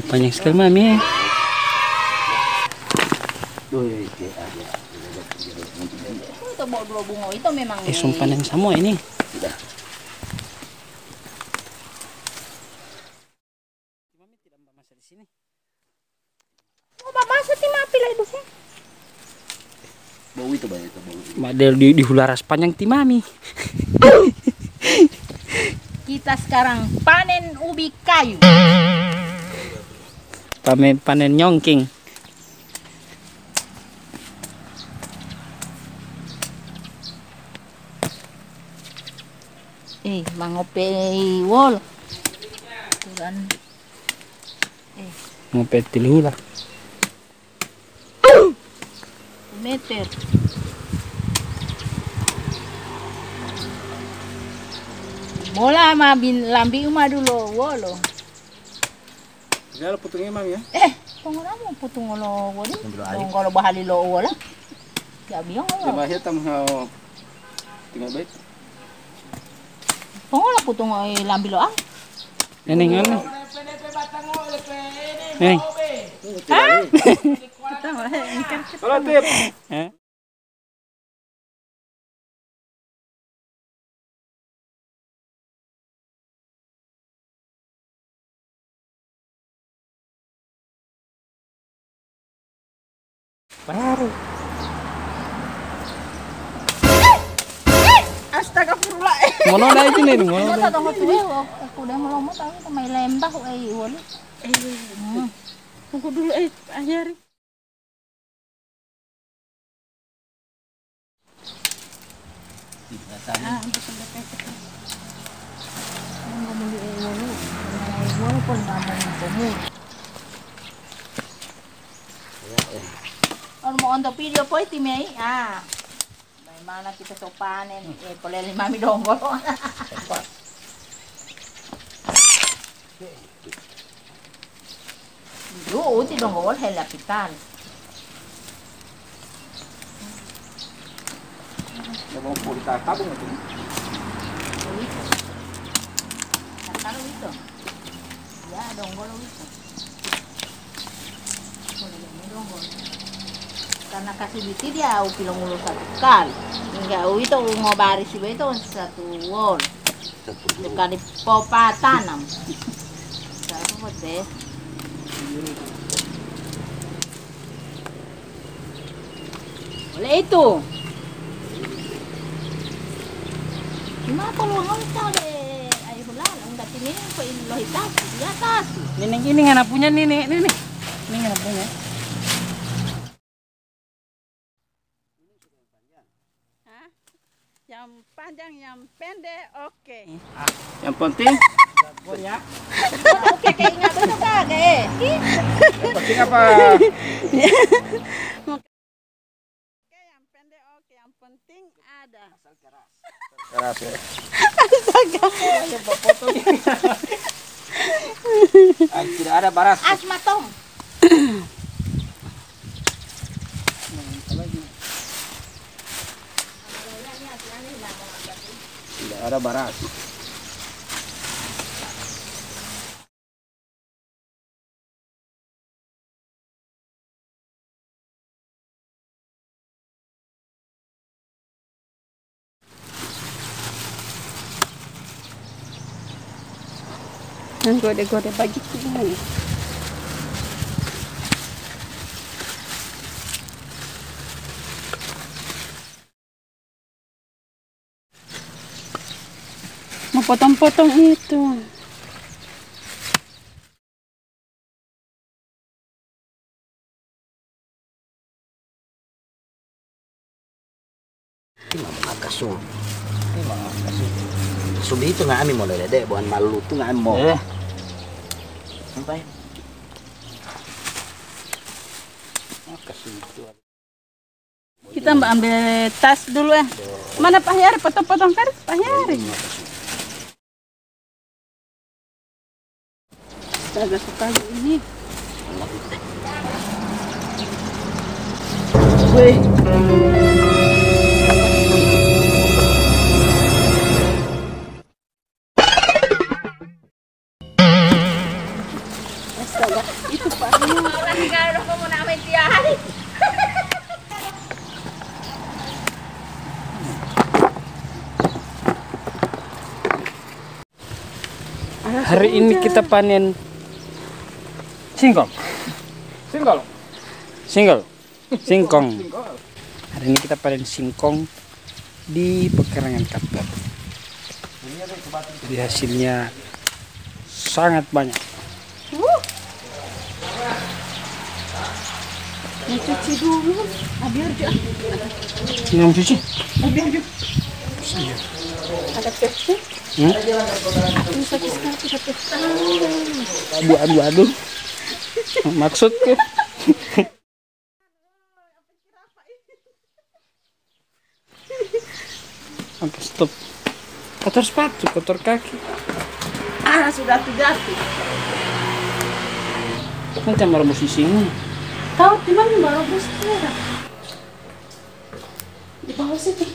Panjang sekali mami. Itu bawa 2 bunga itu memang. Sumpanan semua ini. Mami tidak masak di sini. Oh, masa ti mapi lah itu sih. Bau itu banyak itu bau. Madel di hularas panjang ti mami. Kita sekarang panen ubi kayu. Panen nyongking. Mangope wol. Turan. Ngope tilula. Meter. Mola lambi uma dulu wolo. Segala potongnya mam ya. Tunggu mo putong lo wolo. Kalau bahali lo wala. Gabi yung Di ba hitam ha tinggal baik. Tunggu la putong lambi lo ah. Neneng ano? Neneng. Kalau tip. Baru. Astagfirullah. Mono na itu nih, mono. Mo ta tunggu tuwe aku udah mau tahu may lembah wala. Tunggu dulu ajari. Ano mo on the video po iti may may mana kita so panen koleli mami donggol. Yo ti donggol helapitan. Mau pun tabung itu. Kalau itu. Ya donggol itu. Donggol. Karena kasih biti dia pilong ulo 1 kali. Enggak itu ngobari si itu 1 wol. Kali popa tanam. Satu bote. Oleh itu. Gimana kalau ngomong deh? Ayo bulan, enggak ini kok ini lohitas di atas. Neneng ini nggak punya nih. Ini nggak punya. Yang panjang, yang pendek, oke. Yang penting Punya. Oke, kayak ingat betul kagak? yang penting apa? Oke, yang pendek, oke. Yang penting ada. Keras ya. Tidak ada baras. Asmatong. Tidak ada baras. Gode-gode bagi ini. Mau potong-potong itu. Kaso. So dito nga amin mo dede, buwan maluto nga mo. Sampai. Kita ambil tas dulu ya. Mana Pak Yari? Potong-potong kan Pak Yari. Saya agak suka ini. Wih. Hari ini kita panen singkong. Singkong. Hari ini kita panen singkong di pekarangan kapal. Jadi hasilnya sangat banyak. Cuci dulu. Biar aja. Yang cuci? Biar aja. Ada pepsi. Ini sakit sekali ada pepsi. Aduh. Maksudku. Oke, stop. Kotor sepatu, kotor kaki. Sudah jatuh. Nanti mau rebus di sini. Tahu di mana baru bus di bawah situ.